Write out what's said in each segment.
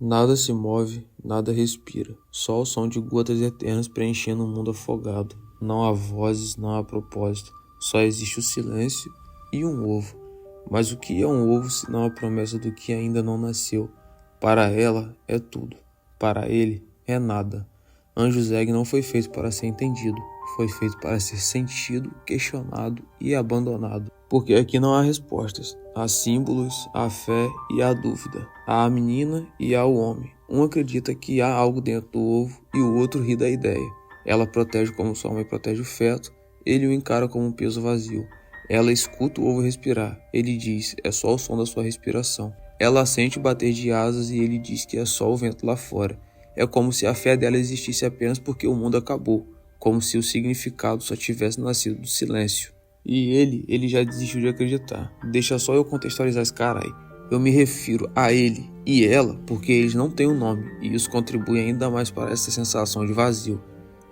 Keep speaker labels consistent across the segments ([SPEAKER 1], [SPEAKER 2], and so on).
[SPEAKER 1] Nada se move, nada respira, só o som de gotas eternas preenchendo o mundo afogado. Não há vozes, não há propósito, só existe o silêncio e um ovo. Mas o que é um ovo senão a promessa do que ainda não nasceu? Para ela é tudo, para ele é nada. Anjo Zeg não foi feito para ser entendido, foi feito para ser sentido, questionado e abandonado. Porque aqui não há respostas, há símbolos, há fé e há dúvida. Há a menina e há o homem. Um acredita que há algo dentro do ovo e o outro ri da ideia. Ela protege como sua mãe protege o feto, ele o encara como um peso vazio. Ela escuta o ovo respirar, ele diz, é só o som da sua respiração. Ela sente o bater de asas e ele diz que é só o vento lá fora. É como se a fé dela existisse apenas porque o mundo acabou, como se o significado só tivesse nascido do silêncio. E ele já desistiu de acreditar. Deixa só eu contextualizar esse carai. Eu me refiro a ele e ela porque eles não têm um nome e isso contribui ainda mais para essa sensação de vazio.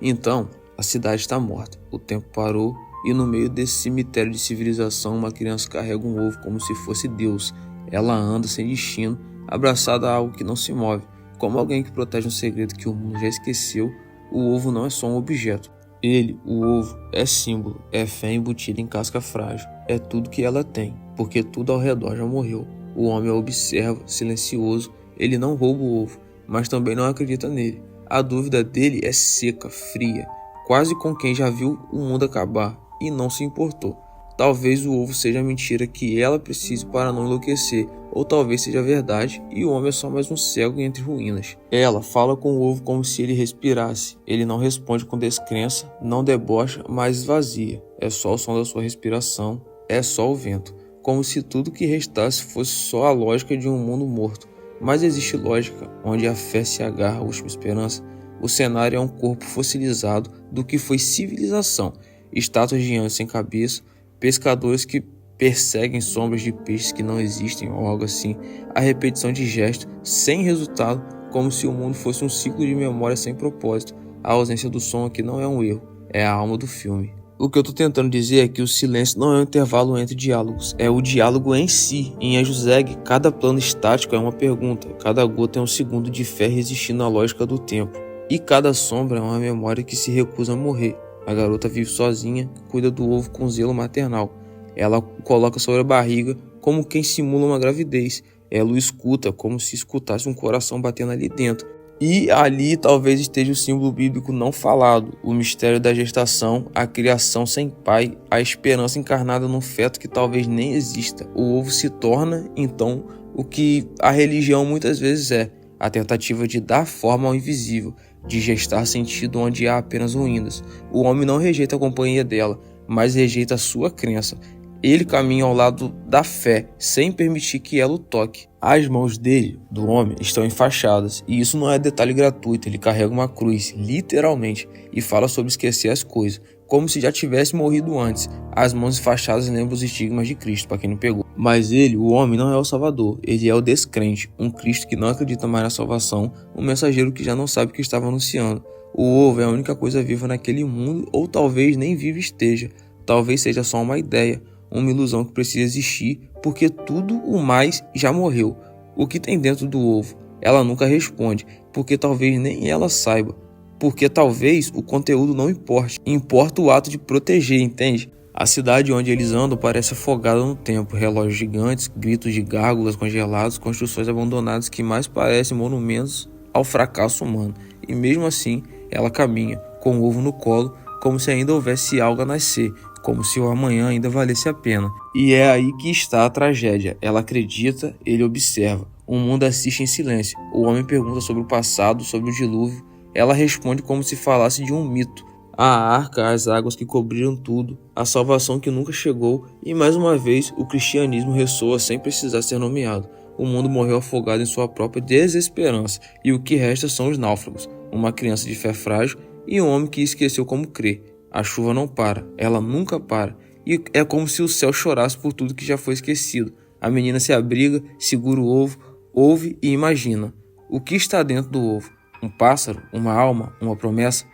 [SPEAKER 1] Então, a cidade está morta, o tempo parou e no meio desse cemitério de civilização uma criança carrega um ovo como se fosse Deus. Ela anda sem destino, abraçada a algo que não se move, como alguém que protege um segredo que o mundo já esqueceu. O ovo não é só um objeto. Ele, o ovo, é símbolo, é fé embutida em casca frágil. É tudo que ela tem, porque tudo ao redor já morreu. O homem a observa, silencioso. Ele não rouba o ovo, mas também não acredita nele. A dúvida dele é seca, fria, quase com quem já viu o mundo acabar e não se importou. Talvez o ovo seja a mentira que ela precise para não enlouquecer, ou talvez seja verdade e o homem é só mais um cego entre ruínas. Ela fala com o ovo como se ele respirasse. Ele não responde com descrença, não debocha, mas esvazia. É só o som da sua respiração, é só o vento. Como se tudo que restasse fosse só a lógica de um mundo morto. Mas existe lógica, onde a fé se agarra à última esperança. O cenário é um corpo fossilizado do que foi civilização. Estátuas de anjos sem cabeça, pescadores que perseguem sombras de peixes que não existem ou algo assim, a repetição de gestos sem resultado, como se o mundo fosse um ciclo de memória sem propósito. A ausência do som aqui não é um erro, é a alma do filme. O que eu tô tentando dizer é que o silêncio não é um intervalo entre diálogos, é o diálogo em si. Em Anjo Zeg, cada plano estático é uma pergunta, cada gota é um segundo de fé resistindo à lógica do tempo, e cada sombra é uma memória que se recusa a morrer. A garota vive sozinha, cuida do ovo com zelo maternal. Ela o coloca sobre a barriga como quem simula uma gravidez. Ela o escuta como se escutasse um coração batendo ali dentro. E ali talvez esteja o símbolo bíblico não falado, o mistério da gestação, a criação sem pai, a esperança encarnada num feto que talvez nem exista. O ovo se torna, então, o que a religião muitas vezes é, a tentativa de dar forma ao invisível, de gestar sentido onde há apenas ruínas. O homem não rejeita a companhia dela, mas rejeita a sua crença. Ele caminha ao lado da fé, sem permitir que ela o toque. As mãos dele, do homem, estão enfaixadas, e isso não é detalhe gratuito, ele carrega uma cruz, literalmente, e fala sobre esquecer as coisas, como se já tivesse morrido antes. As mãos enfaixadas lembram os estigmas de Cristo, para quem não pegou. Mas ele, o homem, não é o Salvador, ele é o descrente, um Cristo que não acredita mais na salvação, um mensageiro que já não sabe o que estava anunciando. O ovo é a única coisa viva naquele mundo, ou talvez nem viva esteja, talvez seja só uma ideia, uma ilusão que precisa existir, porque tudo o mais já morreu. O que tem dentro do ovo? Ela nunca responde, porque talvez nem ela saiba, porque talvez o conteúdo não importe, importa o ato de proteger, entende? A cidade onde eles andam parece afogada no tempo, relógios gigantes, gritos de gárgulas congelados, construções abandonadas que mais parecem monumentos ao fracasso humano. E mesmo assim, ela caminha, com o ovo no colo, como se ainda houvesse algo a nascer, como se o amanhã ainda valesse a pena. E é aí que está a tragédia. Ela acredita, ele observa. O mundo assiste em silêncio. O homem pergunta sobre o passado, sobre o dilúvio. Ela responde como se falasse de um mito. A arca, as águas que cobriram tudo, a salvação que nunca chegou, e mais uma vez o cristianismo ressoa sem precisar ser nomeado. O mundo morreu afogado em sua própria desesperança, e o que resta são os náufragos, uma criança de fé frágil e um homem que esqueceu como crer. A chuva não para, ela nunca para, e é como se o céu chorasse por tudo que já foi esquecido. A menina se abriga, segura o ovo, ouve e imagina. O que está dentro do ovo? Um pássaro? Uma alma? Uma promessa?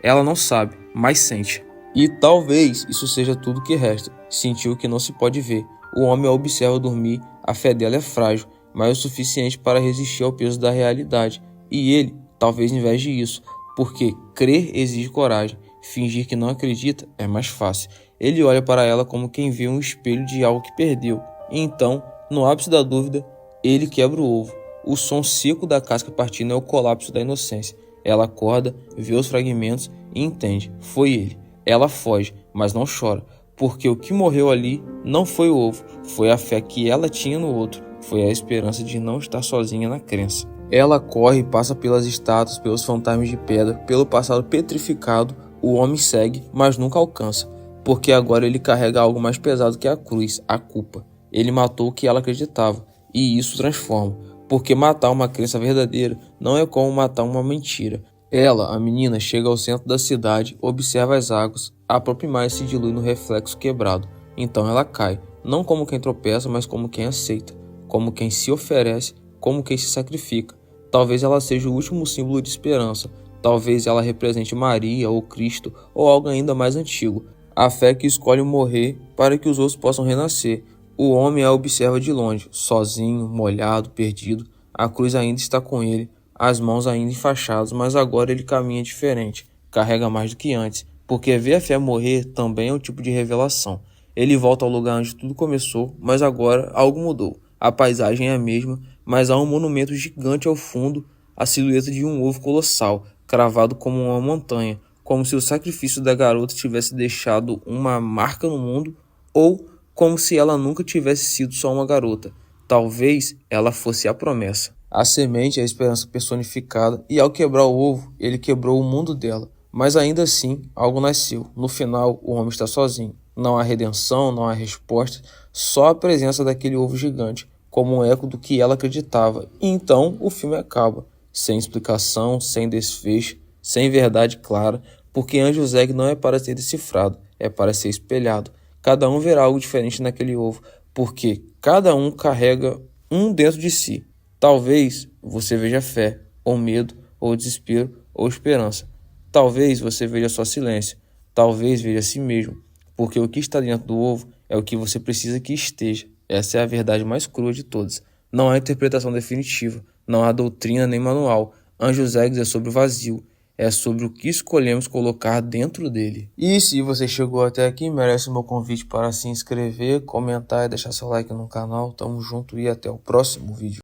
[SPEAKER 1] Ela não sabe, mas sente. E talvez isso seja tudo que resta, sentir o que não se pode ver. O homem a observa dormir, a fé dela é frágil, mas o suficiente para resistir ao peso da realidade. E ele talvez inveje isso, porque crer exige coragem. Fingir que não acredita é mais fácil. Ele olha para ela como quem vê um espelho de algo que perdeu. E então, no ápice da dúvida, ele quebra o ovo. O som seco da casca partindo é o colapso da inocência. Ela acorda, vê os fragmentos e entende. Foi ele. Ela foge, mas não chora, porque o que morreu ali não foi o ovo, foi a fé que ela tinha no outro, foi a esperança de não estar sozinha na crença. Ela corre e passa pelas estátuas, pelos fantasmas de pedra, pelo passado petrificado. O homem segue, mas nunca alcança, porque agora ele carrega algo mais pesado que a cruz, a culpa. Ele matou o que ela acreditava, e isso transforma, porque matar uma crença verdadeira não é como matar uma mentira. Ela, a menina, chega ao centro da cidade, observa as águas, a própria imagem se dilui no reflexo quebrado. Então ela cai, não como quem tropeça, mas como quem aceita, como quem se oferece, como quem se sacrifica. Talvez ela seja o último símbolo de esperança, talvez ela represente Maria ou Cristo ou algo ainda mais antigo, a fé que escolhe morrer para que os outros possam renascer. O homem a observa de longe, sozinho, molhado, perdido. A cruz ainda está com ele, as mãos ainda enfaixadas, mas agora ele caminha diferente, carrega mais do que antes, porque ver a fé morrer também é um tipo de revelação. Ele volta ao lugar onde tudo começou, mas agora algo mudou. A paisagem é a mesma, mas há um monumento gigante ao fundo, a silhueta de um ovo colossal, cravado como uma montanha, como se o sacrifício da garota tivesse deixado uma marca no mundo, ou como se ela nunca tivesse sido só uma garota. Talvez ela fosse a promessa. A semente é a esperança personificada, e ao quebrar o ovo, ele quebrou o mundo dela. Mas ainda assim, algo nasceu. No final, o homem está sozinho. Não há redenção, não há resposta, só a presença daquele ovo gigante, como um eco do que ela acreditava. E então o filme acaba, sem explicação, sem desfecho, sem verdade clara, porque Anjo Zeg não é para ser decifrado, é para ser espelhado. Cada um verá algo diferente naquele ovo, porque cada um carrega um dentro de si. Talvez você veja fé, ou medo, ou desespero, ou esperança. Talvez você veja só silêncio. Talvez veja a si mesmo, porque o que está dentro do ovo é o que você precisa que esteja. Essa é a verdade mais crua de todas. Não há interpretação definitiva, não há doutrina nem manual. Anjos Eggs é sobre o vazio, é sobre o que escolhemos colocar dentro dele. E se você chegou até aqui, merece o meu convite para se inscrever, comentar e deixar seu like no canal. Tamo junto e até o próximo vídeo.